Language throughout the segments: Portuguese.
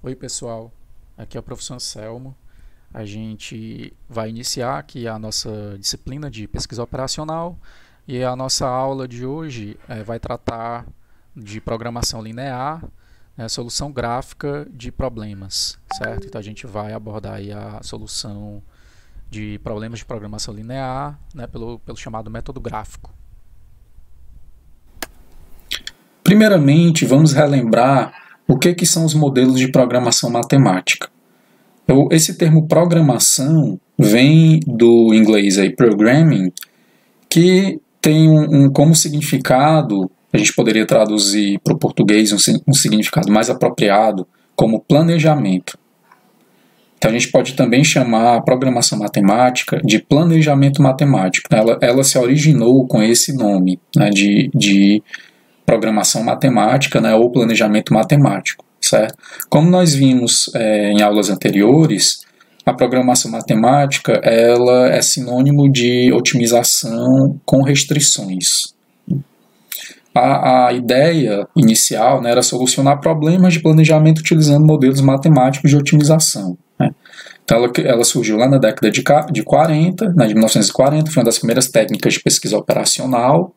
Oi, pessoal. Aqui é o professor Anselmo. A gente vai iniciar aqui a nossa disciplina de pesquisa operacional e a nossa aula de hoje vai tratar de programação linear, solução gráfica de problemas, certo? Então a gente vai abordar aí a solução de problemas de programação linear, pelo chamado método gráfico. Primeiramente, vamos relembrar o que são os modelos de programação matemática. Esse termo programação vem do inglês aí, programming, que tem como significado, a gente poderia traduzir para o português um significado mais apropriado, como planejamento. Então a gente pode também chamar a programação matemática de planejamento matemático. Ela se originou com esse nome, né, de programação matemática, né, ou planejamento matemático, certo? Como nós vimos em aulas anteriores, a programação matemática ela é sinônimo de otimização com restrições. A ideia inicial, né, era solucionar problemas de planejamento utilizando modelos matemáticos de otimização, né? Então ela surgiu lá na década de 40, né, de 1940, foi uma das primeiras técnicas de pesquisa operacional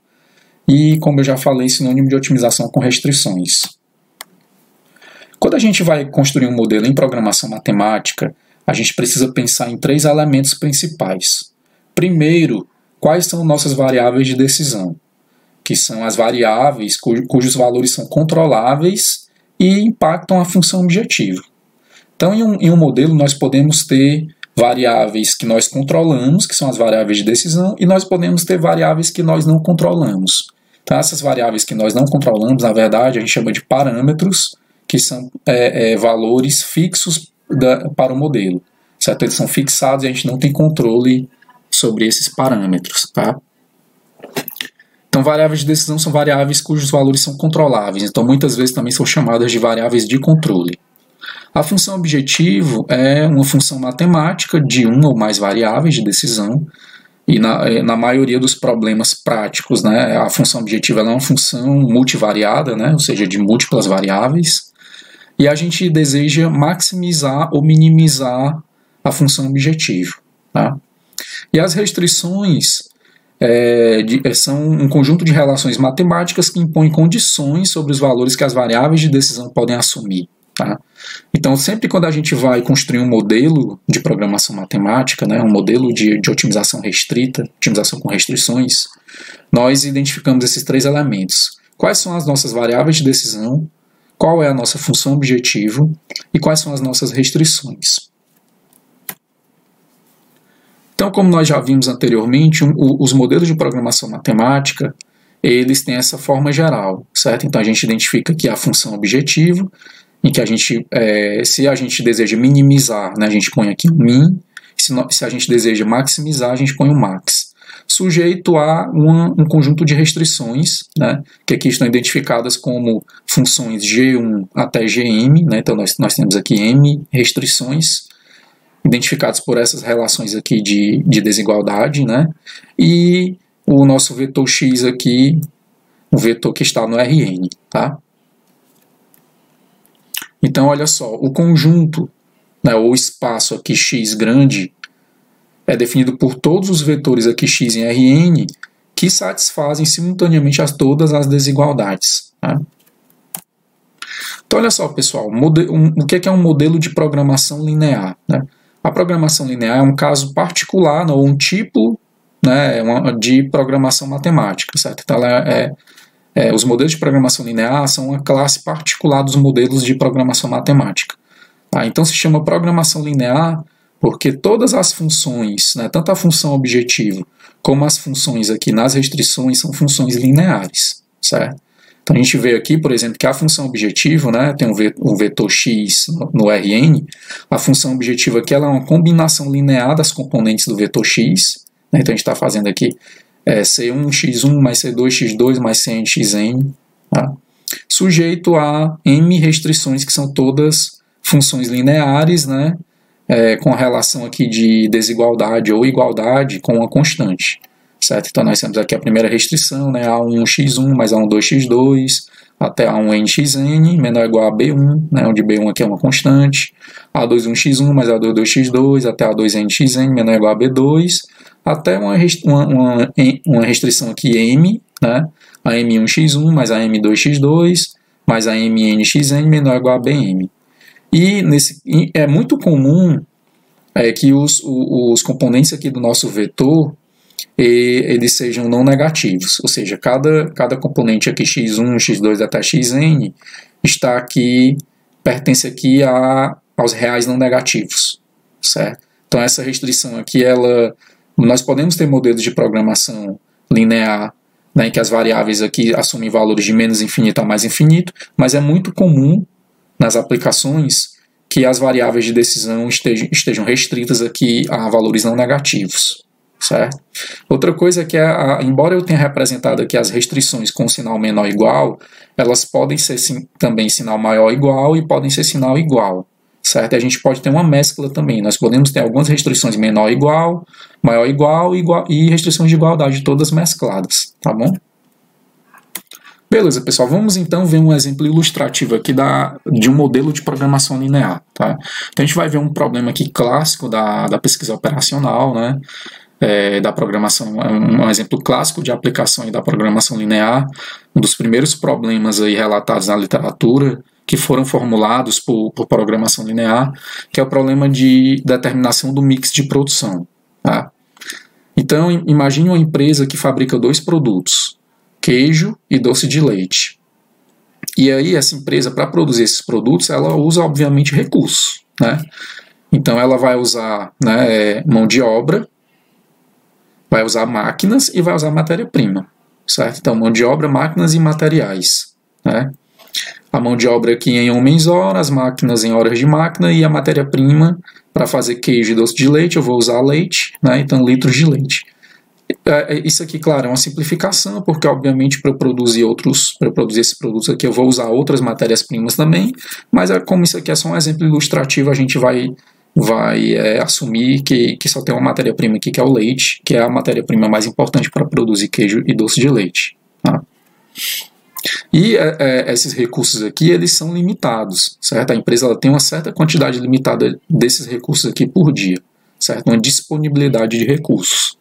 e, como eu já falei, sinônimo de otimização com restrições. Quando a gente vai construir um modelo em programação matemática, a gente precisa pensar em 3 elementos principais. Primeiro, quais são nossas variáveis de decisão, que são as variáveis cujos valores são controláveis e impactam a função objetivo. Então, em um modelo, nós podemos ter variáveis que nós controlamos, que são as variáveis de decisão, e nós podemos ter variáveis que nós não controlamos. Então, essas variáveis que nós não controlamos, na verdade, a gente chama de parâmetros, que são valores fixos para o modelo, certo? Eles são fixados e a gente não tem controle sobre esses parâmetros, tá? Então, variáveis de decisão são variáveis cujos valores são controláveis, então muitas vezes também são chamadas de variáveis de controle. A função objetivo é uma função matemática de uma ou mais variáveis de decisão, e na maioria dos problemas práticos, né, a função objetiva é uma função multivariada, né, ou seja, de múltiplas variáveis, e a gente deseja maximizar ou minimizar a função objetivo. Tá? E as restrições são um conjunto de relações matemáticas que impõem condições sobre os valores que as variáveis de decisão podem assumir. Tá? Então, sempre quando a gente vai construir um modelo de programação matemática, né, um modelo de otimização restrita, otimização com restrições, nós identificamos esses 3 elementos. Quais são as nossas variáveis de decisão, qual é a nossa função objetivo e quais são as nossas restrições. Então, como nós já vimos anteriormente, os modelos de programação matemática, eles têm essa forma geral, certo? Então, a gente identifica aqui a função objetivo, em que a gente, se a gente deseja minimizar, né, a gente põe aqui um min, se a gente deseja maximizar, a gente põe um max, sujeito a um conjunto de restrições, né, que aqui estão identificadas como funções G1 até Gm, né, então nós temos aqui M restrições, identificadas por essas relações aqui de desigualdade, né, e o nosso vetor x aqui, o vetor que está no Rn, tá? Então, olha só, o conjunto, né, ou espaço aqui x grande, é definido por todos os vetores aqui x em Rn que satisfazem simultaneamente todas as desigualdades. Tá? Então, olha só, pessoal, o que é um modelo de programação linear? Né? A programação linear é um caso particular, ou um tipo, né, de programação matemática, certo? Então, os modelos de programação linear são uma classe particular dos modelos de programação matemática. Tá? Então se chama programação linear porque todas as funções, né, tanto a função objetivo como as funções aqui nas restrições, são funções lineares. Certo? Então a gente vê aqui, por exemplo, que a função objetivo, né, tem um vetor x no Rn, a função objetiva aqui ela é uma combinação linear das componentes do vetor x, né, então a gente está fazendo aqui C1x1 mais C2x2 mais Cnxn, tá? Sujeito a m restrições que são todas funções lineares, né, com a relação aqui de desigualdade ou igualdade com uma constante, certo? Então nós temos aqui a primeira restrição, né, A1x1 mais A12x2 até A1nxn menor ou igual a B1, né, onde B1 aqui é uma constante, A21x1 mais A22x2 até A2nxn menor ou igual a B2, até uma restrição aqui M, né, a M1x1 mais a M2x2 mais a MNxn menor ou igual a BM. E é muito comum que os componentes aqui do nosso vetor eles sejam não negativos, ou seja, cada componente aqui x1, x2 até xn está aqui, pertence aqui aos reais não negativos, certo? Então essa restrição aqui, nós podemos ter modelos de programação linear, né, em que as variáveis aqui assumem valores de menos infinito a mais infinito, mas é muito comum nas aplicações que as variáveis de decisão estejam restritas aqui a valores não negativos, certo? Outra coisa é que, embora eu tenha representado aqui as restrições com sinal menor ou igual, elas podem ser também sinal maior ou igual e podem ser sinal igual, certo? E a gente pode ter uma mescla também. Nós podemos ter algumas restrições menor ou igual, maior ou igual e restrições de igualdade todas mescladas, tá bom? Beleza, pessoal, vamos então ver um exemplo ilustrativo aqui de um modelo de programação linear, tá? Então a gente vai ver um problema aqui clássico da pesquisa operacional, né? Da programação, um exemplo clássico de aplicação da programação linear, um dos primeiros problemas aí relatados na literatura que foram formulados por programação linear, que é o problema de determinação do mix de produção, tá? Então, imagine uma empresa que fabrica dois produtos, queijo e doce de leite. E aí, essa empresa, para produzir esses produtos, ela usa, obviamente, recursos, né? Então, ela vai usar, né, mão de obra, vai usar máquinas e vai usar matéria-prima, certo? Então, mão de obra, máquinas e materiais, né? A mão de obra aqui em homens-hora, as máquinas em horas de máquina e a matéria-prima para fazer queijo e doce de leite, eu vou usar leite, né? Então litros de leite. Isso aqui, claro, é uma simplificação, porque obviamente para eu produzir esses produtos aqui eu vou usar outras matérias-primas também, mas como isso aqui é só um exemplo ilustrativo, a gente vai assumir que só tem uma matéria-prima aqui, que é o leite, que é a matéria-prima mais importante para produzir queijo e doce de leite, tá? E esses recursos aqui, eles são limitados, certo? A empresa ela tem uma certa quantidade limitada desses recursos aqui por dia, certo? Uma disponibilidade de recursos.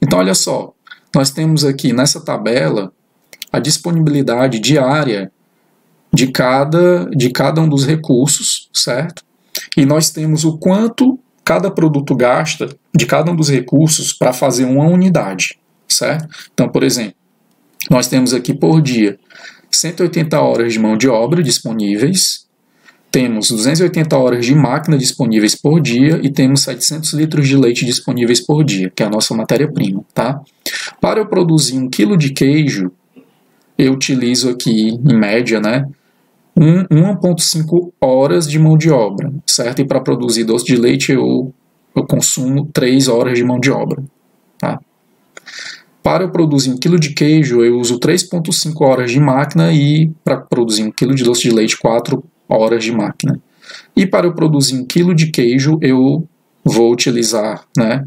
Então, olha só, nós temos aqui nessa tabela a disponibilidade diária de cada um dos recursos, certo? E nós temos o quanto cada produto gasta de cada um dos recursos para fazer uma unidade, certo? Então, por exemplo, nós temos aqui por dia 180 horas de mão de obra disponíveis, temos 280 horas de máquina disponíveis por dia e temos 700 litros de leite disponíveis por dia, que é a nossa matéria-prima, tá? Para eu produzir 1 kg de queijo, eu utilizo aqui, em média, né, 1,5 horas de mão de obra, certo? E para produzir doce de leite eu consumo 3 horas de mão de obra, tá? Para eu produzir 1 kg de queijo, eu uso 3,5 horas de máquina e para produzir 1 kg de doce de leite, 4 horas de máquina. E para eu produzir 1 kg de queijo, eu vou utilizar, né,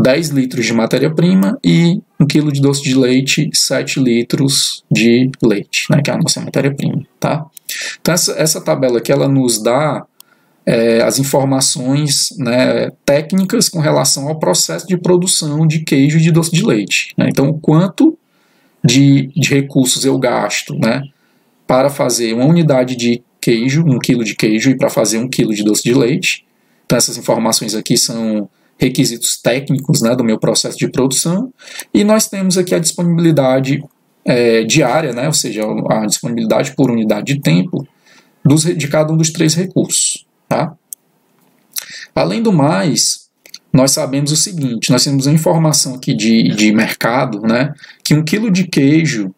10 litros de matéria-prima e 1 kg de doce de leite, 7 litros de leite, né, que é a nossa matéria-prima, tá? Então essa tabela aqui, ela nos dá as informações, né, técnicas com relação ao processo de produção de queijo e de doce de leite, né? Então, o quanto de recursos eu gasto, né, para fazer uma unidade de queijo, 1 kg de queijo, e para fazer 1 kg de doce de leite. Então, essas informações aqui são requisitos técnicos, né, do meu processo de produção. E nós temos aqui a disponibilidade diária, né, ou seja, a disponibilidade por unidade de tempo de cada um dos 3 recursos. Tá? Além do mais, nós sabemos o seguinte, nós temos uma informação aqui de mercado, né, que 1 kg de queijo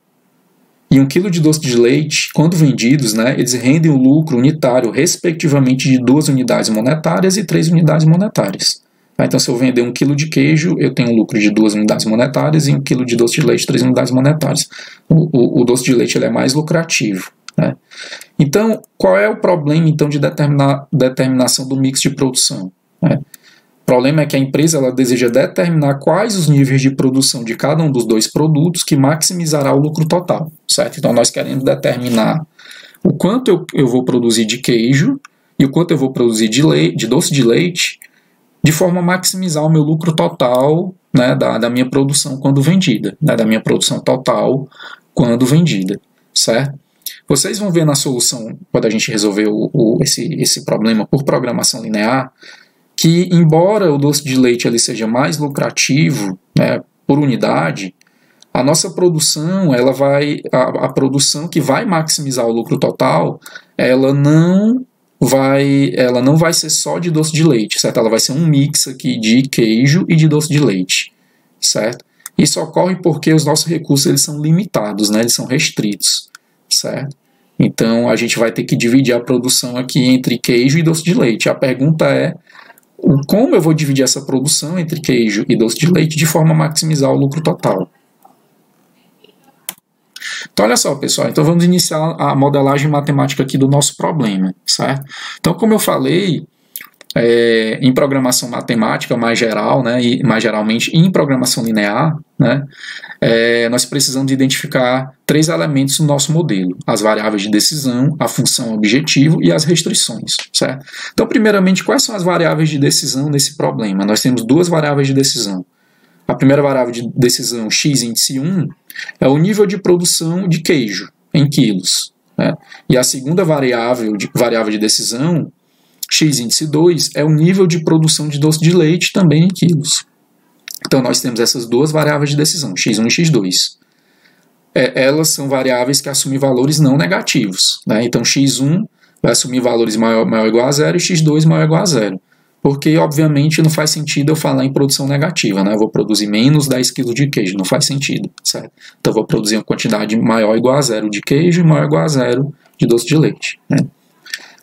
e 1 kg de doce de leite, quando vendidos, né, eles rendem um lucro unitário, respectivamente, de 2 unidades monetárias e 3 unidades monetárias. Tá? Então, se eu vender 1 kg de queijo, eu tenho um lucro de 2 unidades monetárias e 1 kg de doce de leite, 3 unidades monetárias. O doce de leite ele é mais lucrativo, né? Então, qual é o problema então de determinação do mix de produção? O problema é que a empresa ela deseja determinar quais os níveis de produção de cada um dos dois produtos que maximizará o lucro total, certo? Então, nós queremos determinar o quanto eu vou produzir de queijo e o quanto eu vou produzir de doce de leite, de forma a maximizar o meu lucro total, né, da minha produção quando vendida, né, da minha produção total quando vendida, certo? Vocês vão ver na solução, quando a gente resolver esse problema por programação linear, que embora o doce de leite ele seja mais lucrativo, né, por unidade, a nossa produção, a produção que vai maximizar o lucro total, ela não vai ser só de doce de leite, certo? Ela vai ser um mix aqui de queijo e de doce de leite, certo? Isso ocorre porque os nossos recursos eles são limitados, né? Eles são restritos, certo? Então a gente vai ter que dividir a produção aqui entre queijo e doce de leite. A pergunta é como eu vou dividir essa produção entre queijo e doce de leite de forma a maximizar o lucro total. Então, olha só, pessoal, então vamos iniciar a modelagem matemática aqui do nosso problema, certo? Então, como eu falei, em programação matemática mais geral, né, e mais geralmente em programação linear, né, nós precisamos identificar 3 elementos no nosso modelo: as variáveis de decisão, a função objetivo e as restrições, certo? Então, primeiramente, quais são as variáveis de decisão nesse problema? Nós temos 2 variáveis de decisão. A primeira variável de decisão, x índice 1, é o nível de produção de queijo em quilos, né? E a segunda variável de decisão, x índice 2, é o nível de produção de doce de leite também em quilos. Então nós temos essas 2 variáveis de decisão, x1 e x2. Elas são variáveis que assumem valores não negativos, né? Então x1 vai assumir valores maior ou igual a 0 e x2 maior ou igual a 0. Porque, obviamente, não faz sentido eu falar em produção negativa, né? Eu vou produzir menos 10 kg de queijo, não faz sentido, certo? Então, eu vou produzir uma quantidade maior ou igual a 0 de queijo e maior ou igual a 0 de doce de leite, né?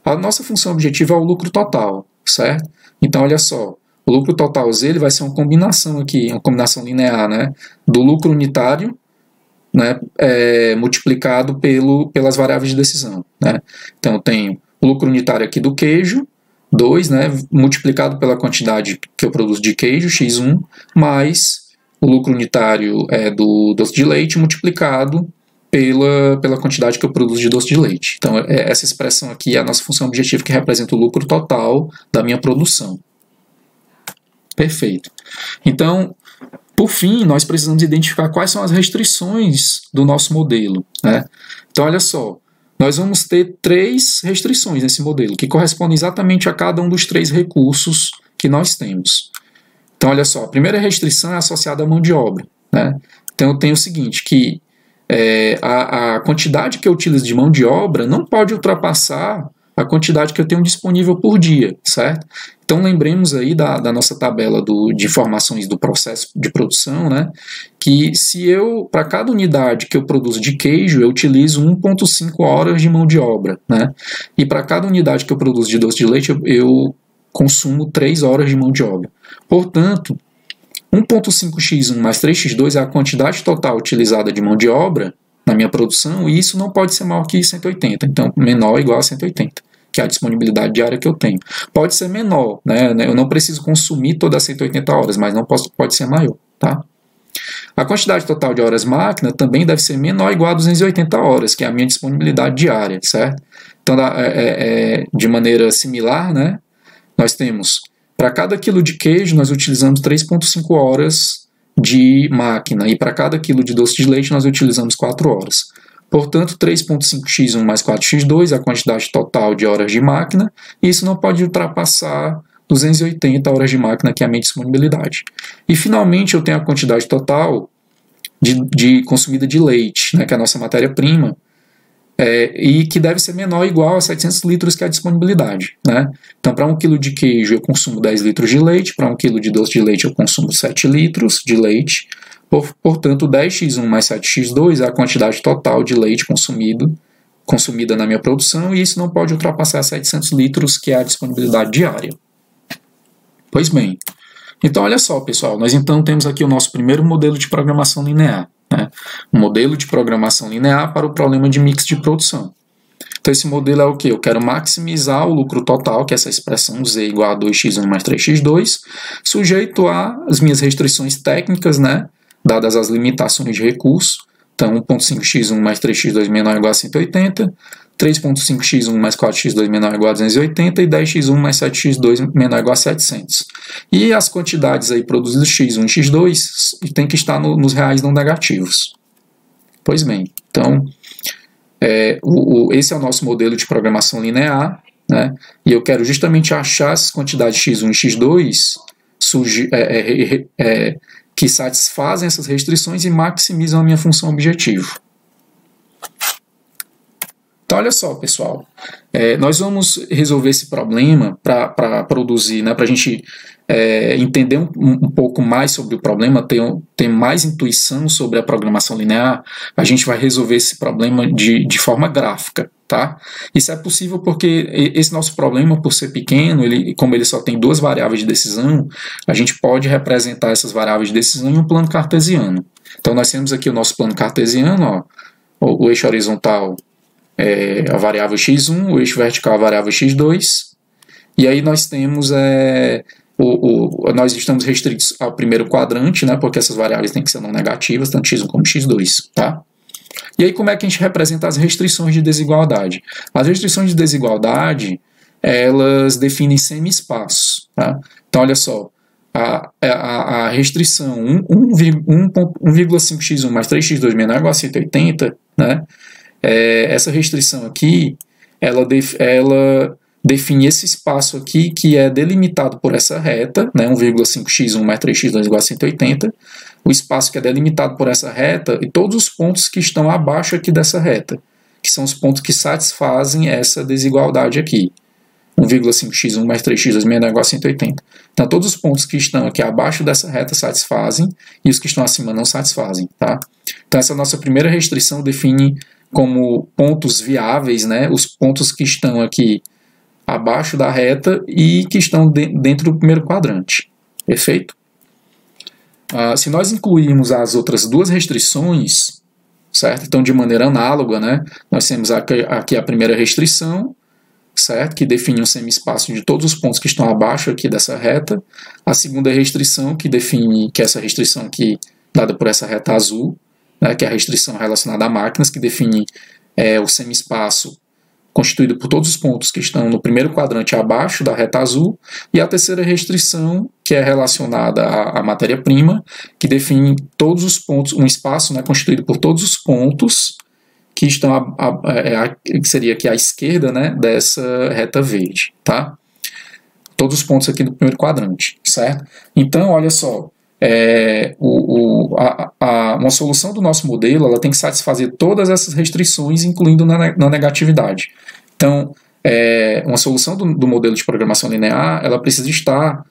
A nossa função objetiva é o lucro total, certo? Então, olha só, o lucro total ele vai ser uma combinação aqui, uma combinação linear, né? Do lucro unitário, né? Multiplicado pelas variáveis de decisão, né? Então, eu tenho o lucro unitário aqui do queijo, 2, né, multiplicado pela quantidade que eu produzo de queijo, x1, mais o lucro unitário do doce de leite multiplicado pela quantidade que eu produzo de doce de leite. Então, essa expressão aqui é a nossa função objetiva, que representa o lucro total da minha produção. Perfeito. Então, por fim, nós precisamos identificar quais são as restrições do nosso modelo, né? Então, olha só, nós vamos ter 3 restrições nesse modelo, que correspondem exatamente a cada um dos 3 recursos que nós temos. Então, olha só, a primeira restrição é associada à mão de obra, né? Então, eu tenho o seguinte, que a quantidade que eu utilizo de mão de obra não pode ultrapassar a quantidade que eu tenho disponível por dia, certo? Então, lembremos aí da nossa tabela de informações do processo de produção, né? Que se para cada unidade que eu produzo de queijo, eu utilizo 1,5 horas de mão de obra, né? E para cada unidade que eu produzo de doce de leite, eu consumo 3 horas de mão de obra. Portanto, 1,5x1 mais 3x2 é a quantidade total utilizada de mão de obra na minha produção, e isso não pode ser maior que 180, então menor ou igual a 180, que é a disponibilidade diária que eu tenho. Pode ser menor, né? Eu não preciso consumir todas as 180 horas, mas não pode ser maior, tá? A quantidade total de horas máquina também deve ser menor ou igual a 280 horas, que é a minha disponibilidade diária, certo? Então, de maneira similar, né? Nós temos, para cada quilo de queijo, nós utilizamos 3,5 horas de máquina, e para cada quilo de doce de leite, nós utilizamos 4 horas. Portanto, 3,5x1 mais 4x2 é a quantidade total de horas de máquina, e isso não pode ultrapassar 280 horas de máquina, que é a minha disponibilidade. E, finalmente, eu tenho a quantidade total de consumida de leite, né, que é a nossa matéria-prima, e que deve ser menor ou igual a 700 litros, que é a disponibilidade, né? Então, para 1 kg de queijo, eu consumo 10 litros de leite, para 1 kg de doce de leite, eu consumo 7 litros de leite. Portanto, 10x1 mais 7x2 é a quantidade total de leite consumida na minha produção, e isso não pode ultrapassar 700 litros, que é a disponibilidade diária. Pois bem, então olha só, pessoal, nós então temos aqui o nosso primeiro modelo de programação linear, né? Um modelo de programação linear para o problema de mix de produção. Então esse modelo é o que? Eu quero maximizar o lucro total, que é essa expressão Z igual a 2x1 mais 3x2, sujeito às minhas restrições técnicas, né, dadas as limitações de recurso. Então 1.5x1 mais 3x2 menor ou igual a 180, 3.5x1 mais 4x2 menor ou igual a 280 e 10x1 mais 7x2 menor ou igual a 700. E as quantidades aí produzidas x1 e x2 tem que estar nos reais não negativos. Pois bem, então esse é o nosso modelo de programação linear, né? E eu quero justamente achar essas quantidades x1 e x2 que satisfazem essas restrições e maximizam a minha função objetivo. Então, olha só, pessoal, nós vamos resolver esse problema para produzir, né, para a gente entender um pouco mais sobre o problema, ter mais intuição sobre a programação linear. A gente vai resolver esse problema de forma gráfica. Tá? Isso é possível porque esse nosso problema, por ser pequeno, como ele só tem duas variáveis de decisão, a gente pode representar essas variáveis de decisão em um plano cartesiano. Então, nós temos aqui o nosso plano cartesiano, ó, o eixo horizontal a variável x1, o eixo vertical a variável x2, e aí nós temos nós estamos restritos ao primeiro quadrante, né, porque essas variáveis têm que ser não negativas, tanto x1 como x2, tá? E aí como é que a gente representa as restrições de desigualdade? As restrições de desigualdade, elas definem semi-espaços, tá? Então, olha só, a restrição 1,5x1 mais 3x2 menor ou igual a 180, né? Essa restrição aqui, ela define esse espaço aqui que é delimitado por essa reta, né, 1,5x1 mais 3x2 igual a 180, o espaço que é delimitado por essa reta e todos os pontos que estão abaixo aqui dessa reta, que são os pontos que satisfazem essa desigualdade aqui, 1,5x1 mais 3x2 menor ou igual a 180. Então, todos os pontos que estão aqui abaixo dessa reta satisfazem e os que estão acima não satisfazem, tá? Então, essa nossa primeira restrição define como pontos viáveis, né, os pontos que estão aqui abaixo da reta e que estão dentro do primeiro quadrante. Perfeito? Se nós incluirmos as outras duas restrições, certo? Então, de maneira análoga, né, nós temos aqui a primeira restrição, certo? Que define um semi-espaço de todos os pontos que estão abaixo aqui dessa reta. A segunda restrição, que é essa restrição aqui dada por essa reta azul, né, que é a restrição relacionada a máquinas, que define o semi-espaço constituído por todos os pontos que estão no primeiro quadrante abaixo da reta azul, e a terceira restrição, que é relacionada à matéria-prima, que define todos os pontos, um espaço, né, constituído por todos os pontos que estão, que seria aqui à esquerda, né, dessa reta verde, tá? Todos os pontos aqui do primeiro quadrante, certo? Então, olha só, uma solução do nosso modelo, ela tem que satisfazer todas essas restrições, incluindo na negatividade. Então, uma solução do modelo de programação linear, ela precisa estar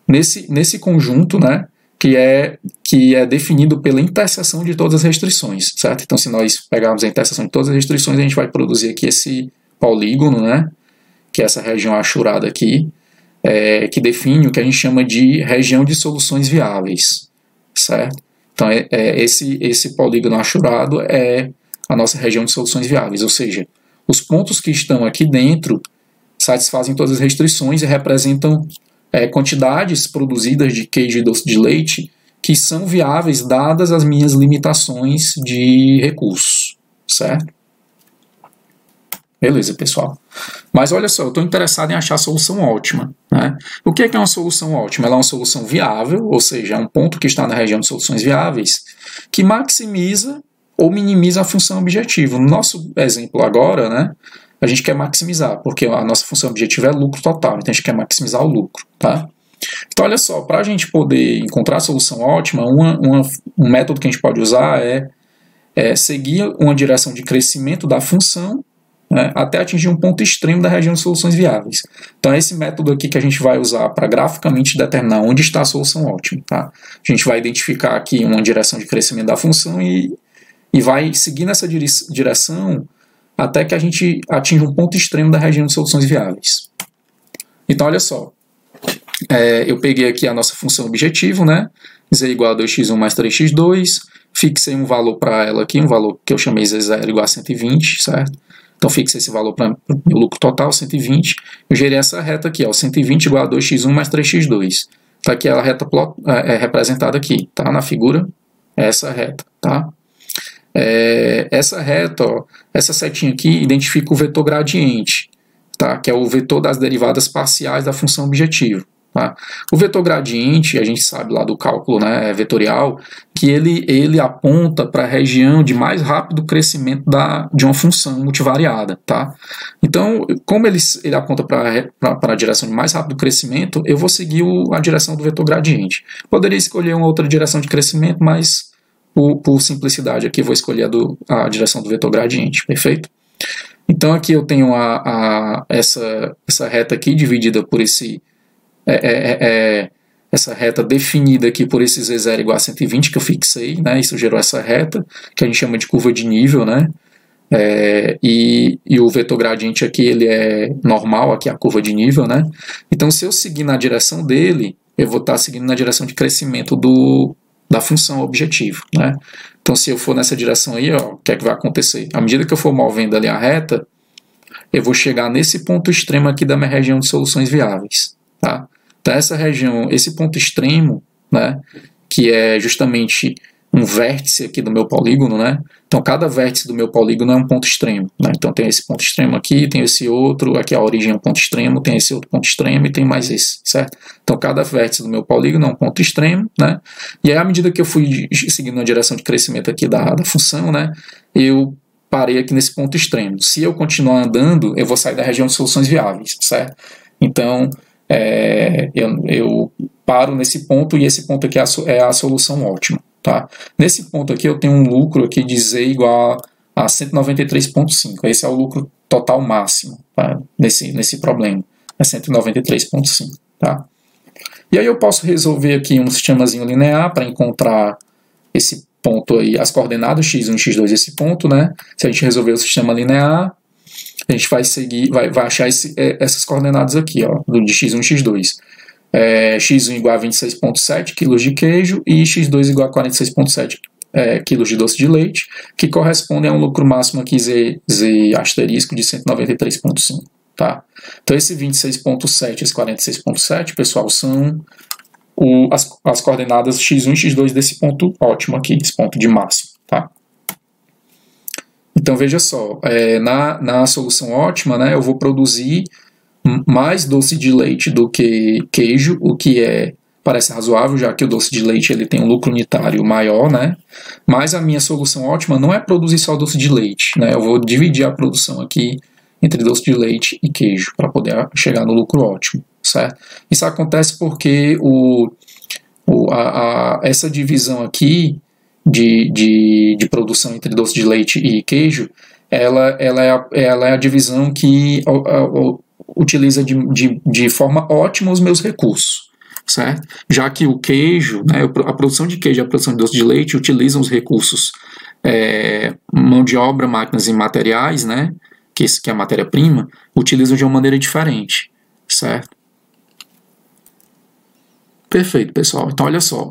nesse conjunto, né, que é definido pela interseção de todas as restrições, certo? Então, se nós pegarmos a interseção de todas as restrições, a gente vai produzir aqui esse polígono, né, que é essa região achurada aqui, que define o que a gente chama de região de soluções viáveis, certo? Então, esse polígono achurado é a nossa região de soluções viáveis, ou seja, os pontos que estão aqui dentro satisfazem todas as restrições e representam quantidades produzidas de queijo e doce de leite que são viáveis dadas as minhas limitações de recursos, certo? Beleza, pessoal. Mas olha só, eu estou interessado em achar a solução ótima, né? O que é uma solução ótima? Ela é uma solução viável, ou seja, é um ponto que está na região de soluções viáveis, que maximiza ou minimiza a função objetivo. No nosso exemplo agora, né, a gente quer maximizar, porque a nossa função objetiva é lucro total, então a gente quer maximizar o lucro, tá? Então, olha só, para a gente poder encontrar a solução ótima, um método que a gente pode usar é seguir uma direção de crescimento da função, né, até atingir um ponto extremo da região de soluções viáveis. Então é esse método aqui que a gente vai usar para graficamente determinar onde está a solução ótima. Tá? A gente vai identificar aqui uma direção de crescimento da função e vai seguir nessa direção até que a gente atinja um ponto extremo da região de soluções viáveis. Então olha só, eu peguei aqui a nossa função objetivo, né, z igual a 2x1 mais 3x2, fixei um valor para ela aqui, um valor que eu chamei z0 igual a 120, certo? Então fixei esse valor para o meu lucro total, 120. Eu gerei essa reta aqui, ó, 120 igual a 2x1 mais 3x2. Tá aqui a reta representada aqui, tá? Na figura, essa reta, tá? Essa reta, ó, essa setinha aqui identifica o vetor gradiente, tá? Que é o vetor das derivadas parciais da função objetivo. Tá? O vetor gradiente, a gente sabe lá do cálculo, né, vetorial, que ele aponta para a região de mais rápido crescimento de uma função multivariada. Tá? Então, como ele aponta para a direção de mais rápido crescimento, eu vou seguir a direção do vetor gradiente. Poderia escolher uma outra direção de crescimento, mas por simplicidade aqui vou escolher a direção do vetor gradiente, perfeito? Então aqui eu tenho essa reta aqui dividida por essa reta definida aqui por esse Z0 igual a 120 que eu fixei, né? Isso gerou essa reta, que a gente chama de curva de nível, né? E o vetor gradiente aqui ele é normal, aqui é a curva de nível, né? Então se eu seguir na direção dele, eu vou estar seguindo na direção de crescimento da função objetivo, né? Então se eu for nessa direção aí, ó, o que é que vai acontecer? À medida que eu for movendo ali a reta, eu vou chegar nesse ponto extremo aqui da minha região de soluções viáveis, tá? Então essa região, esse ponto extremo, né, que é justamente um vértice aqui do meu polígono, né? Então cada vértice do meu polígono é um ponto extremo, né? Então tem esse ponto extremo aqui, tem esse outro, aqui a origem é um ponto extremo, tem esse outro ponto extremo e tem mais esse, certo? Então cada vértice do meu polígono é um ponto extremo, né? E aí à medida que eu fui seguindo na direção de crescimento aqui da função, né, eu parei aqui nesse ponto extremo. Se eu continuar andando, eu vou sair da região de soluções viáveis, certo? Então eu paro nesse ponto e esse ponto aqui é a solução ótima, tá? Nesse ponto aqui eu tenho um lucro aqui de Z igual a 193,5. Esse é o lucro total máximo, tá? nesse problema. É 193,5, tá? E aí eu posso resolver aqui um sistemazinho linear para encontrar esse ponto aí, as coordenadas x1 e x2 esse ponto, né? Se a gente resolver o sistema linear, a gente vai seguir, vai achar essas coordenadas aqui, ó, de x1 e x2. X1 igual a 26,7 kg de queijo e x2 igual a 46,7 kg de doce de leite, que correspondem a um lucro máximo aqui Z asterisco de 193,5. Tá? Então esse 26,7 e esse 46,7, pessoal, são as coordenadas x1 e x2 desse ponto ótimo aqui, esse ponto de máximo. Tá? Então veja só, na solução ótima, né, eu vou produzir mais doce de leite do que queijo, o que parece razoável, já que o doce de leite ele tem um lucro unitário maior, né? Mas a minha solução ótima não é produzir só doce de leite, né? Eu vou dividir a produção aqui entre doce de leite e queijo para poder chegar no lucro ótimo, certo? Isso acontece porque essa divisão aqui de produção entre doce de leite e queijo, ela é a divisão que utiliza de forma ótima os meus recursos, certo? Já que o queijo, né, a produção de queijo e a produção de doce de leite utilizam os recursos mão de obra, máquinas e materiais, né, que é a matéria-prima, utilizam de uma maneira diferente, certo? Perfeito, pessoal. Então, olha só.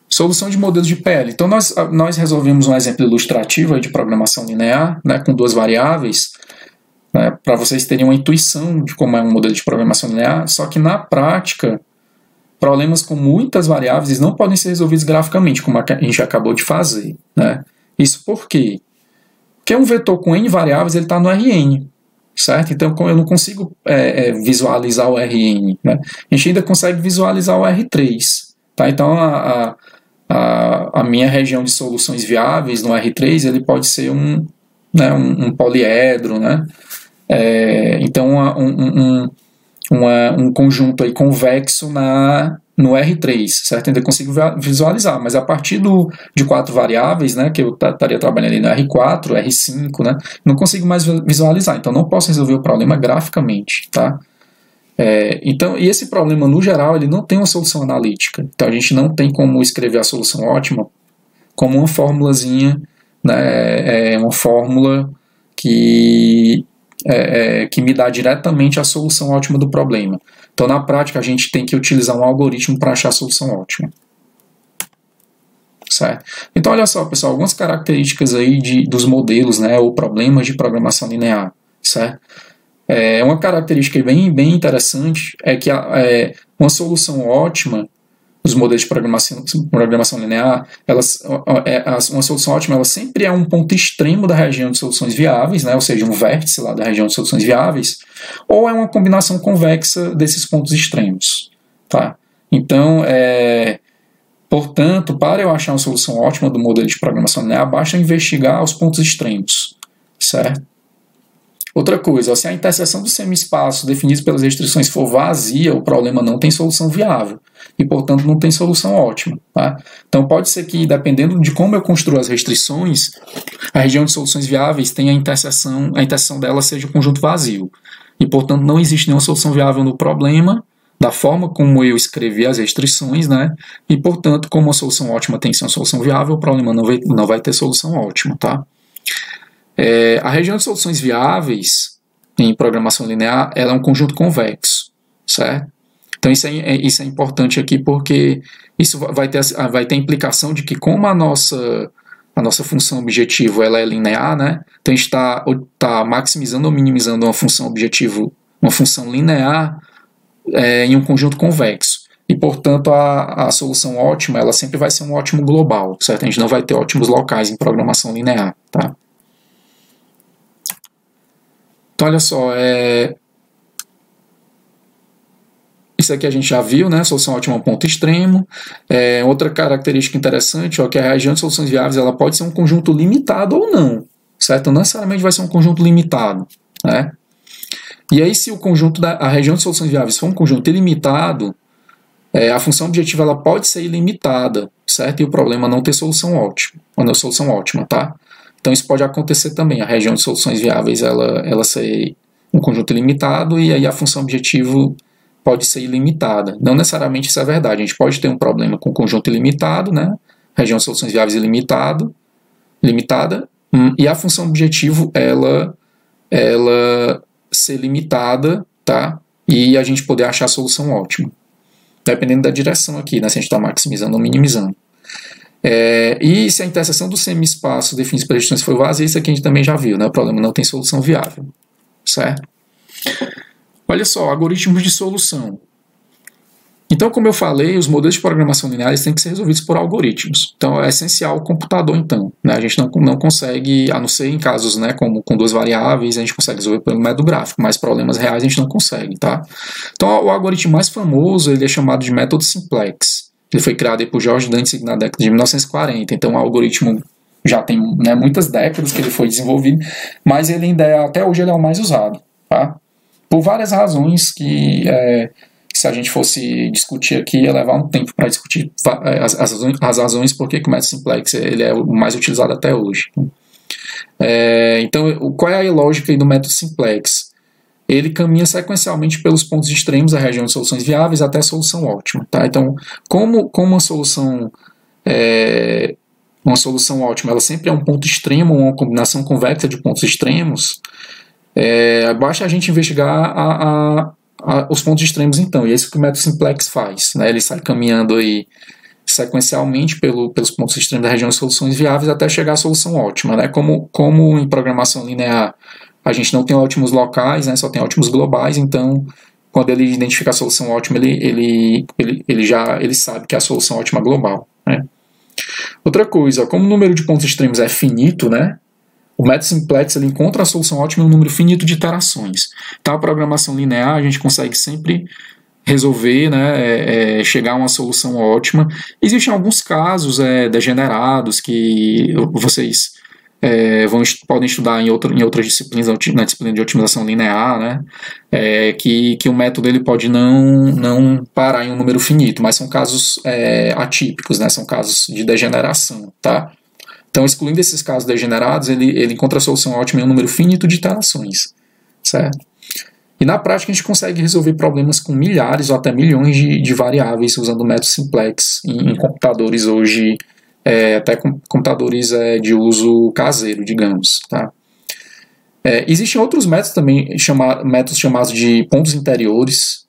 Solução de modelos de PL. Então, nós resolvemos um exemplo ilustrativo aí de programação linear, né, com duas variáveis, né, para vocês terem uma intuição de como é um modelo de programação linear, só que na prática, problemas com muitas variáveis não podem ser resolvidos graficamente, como a gente acabou de fazer. Né? Isso por quê? Porque um vetor com n variáveis ele está no Rn, certo? Então eu não consigo visualizar o Rn. Né? A gente ainda consegue visualizar o R3. Tá? Então a minha região de soluções viáveis no R3 ele pode ser um poliedro, né? Então um conjunto aí convexo no R3, certo? Ainda consigo visualizar, mas a partir de 4 variáveis, né, que eu estaria trabalhando ali no R4, R5, né, não consigo mais visualizar, então não posso resolver o problema graficamente, tá? Então, e esse problema, no geral, ele não tem uma solução analítica, então a gente não tem como escrever a solução ótima como uma formulazinha, né, uma fórmula que me dá diretamente a solução ótima do problema. Então, na prática, a gente tem que utilizar um algoritmo para achar a solução ótima. certo? Então, olha só, pessoal, algumas características aí dos modelos, né, ou problemas de programação linear, certo? Uma característica bem interessante é que uma solução ótima, os modelos de programação linear, uma solução ótima, ela sempre é um ponto extremo da região de soluções viáveis, né, ou seja, um vértice lá da região de soluções viáveis, ou é uma combinação convexa desses pontos extremos, tá? Então, portanto, para eu achar uma solução ótima do modelo de programação linear, basta investigar os pontos extremos, certo? Outra coisa, se a interseção do semi-espaço definido pelas restrições for vazia, o problema não tem solução viável e, portanto, não tem solução ótima. Tá? Então, pode ser que, dependendo de como eu construo as restrições, a região de soluções viáveis tenha a interseção dela seja um conjunto vazio. E, portanto, não existe nenhuma solução viável no problema, da forma como eu escrevi as restrições, né? E, portanto, como a solução ótima tem que ser uma solução viável, o problema não vai ter solução ótima. Tá? A região de soluções viáveis em programação linear ela é um conjunto convexo, certo? Então isso é importante aqui porque isso vai ter a implicação de que como a nossa função objetivo ela é linear, né? Então a gente está maximizando ou minimizando uma função objetivo, uma função linear em um conjunto convexo. E, portanto, a solução ótima ela sempre vai ser um ótimo global, certo? A gente não vai ter ótimos locais em programação linear, tá? Então, olha só, isso aqui a gente já viu, né? Solução ótima é um ponto extremo. Outra característica interessante é que a região de soluções viáveis ela pode ser um conjunto limitado ou não, certo? Não necessariamente vai ser um conjunto limitado, né? E aí, se a região de soluções viáveis for um conjunto ilimitado, a função objetiva ela pode ser ilimitada, certo? E o problema é não ter solução ótima, tá? Então isso pode acontecer também, a região de soluções viáveis ela ser um conjunto ilimitado e aí a função objetivo pode ser ilimitada. Não necessariamente isso é verdade, a gente pode ter um problema com conjunto ilimitado, né? Região de soluções viáveis limitada, e a função objetivo ela ser limitada, tá? E a gente poder achar a solução ótima. Dependendo da direção aqui, né? Se a gente está maximizando ou minimizando. E se a interseção do semi-espaço definido pelas restrições for vazia, isso aqui a gente também já viu, né? O problema não tem solução viável, certo? Olha só, algoritmos de solução. Então, como eu falei, os modelos de programação linear têm que ser resolvidos por algoritmos. Então, é essencial o computador, então. Né? A gente não consegue, a não ser em casos, né, como com duas variáveis, a gente consegue resolver pelo método gráfico, mas problemas reais a gente não consegue, tá? Então, o algoritmo mais famoso ele é chamado de método simplex. Ele foi criado por George Dantzig na década de 1940. Então, o algoritmo já tem, né, muitas décadas que ele foi desenvolvido, mas ele ainda até hoje ele é o mais usado, tá? Por várias razões que se a gente fosse discutir aqui ia levar um tempo para discutir as razões por que o método simplex ele é o mais utilizado até hoje. Então, qual é a lógica aí do método simplex? Ele caminha sequencialmente pelos pontos extremos da região de soluções viáveis até a solução ótima. Tá? Então, como uma solução ótima ela sempre é um ponto extremo, uma combinação convexa de pontos extremos, basta a gente investigar os pontos extremos então, e é isso que o método simplex faz. Né? Ele sai caminhando aí sequencialmente pelos pontos extremos da região de soluções viáveis até chegar à solução ótima. Né? Como em programação linear a gente não tem ótimos locais, né, só tem ótimos globais, então quando ele identifica a solução ótima, ele sabe que é a solução ótima global. Né? Outra coisa, como o número de pontos extremos é finito, né, o método simplex ele encontra a solução ótima em um número finito de iterações. Então a programação linear a gente consegue sempre resolver, né, chegar a uma solução ótima. Existem alguns casos degenerados que vocês podem estudar em outras disciplinas, na disciplina de otimização linear, né? Que o método ele pode não parar em um número finito, mas são casos atípicos, né? São casos de degeneração, tá? Então, excluindo esses casos degenerados, ele encontra a solução ótima em um número finito de iterações, certo? E na prática a gente consegue resolver problemas com milhares ou até milhões de variáveis usando o método simplex em computadores hoje, até computadores de uso caseiro, digamos. Tá? Existem outros métodos também, métodos chamados de pontos interiores,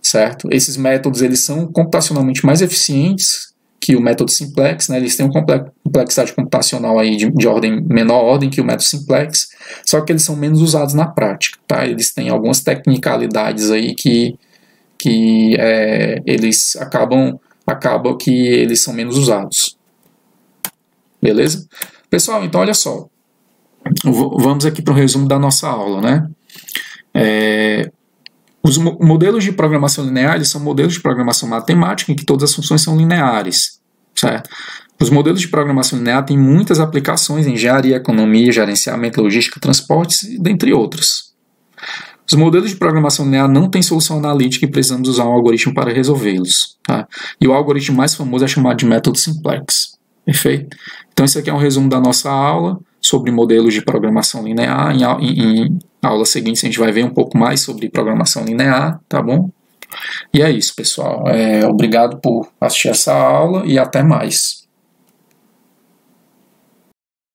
certo? Esses métodos eles são computacionalmente mais eficientes que o método simplex, né? Eles têm uma complexidade computacional aí de ordem menor ordem que o método simplex, só que eles são menos usados na prática, tá? Eles têm algumas tecnicalidades aí que eles acabam que eles são menos usados. Beleza? Pessoal, então olha só. Vamos aqui para o resumo da nossa aula, né? Os modelos de programação linear, eles são modelos de programação matemática em que todas as funções são lineares, certo? Os modelos de programação linear têm muitas aplicações em engenharia, economia, gerenciamento, logística, transportes, dentre outros. Os modelos de programação linear não têm solução analítica e precisamos usar um algoritmo para resolvê-los, tá? E o algoritmo mais famoso é chamado de método simplex. Perfeito? Então esse aqui é um resumo da nossa aula sobre modelos de programação linear. Em aulas seguintes a gente vai ver um pouco mais sobre programação linear, tá bom? E é isso, pessoal. Obrigado por assistir essa aula e até mais.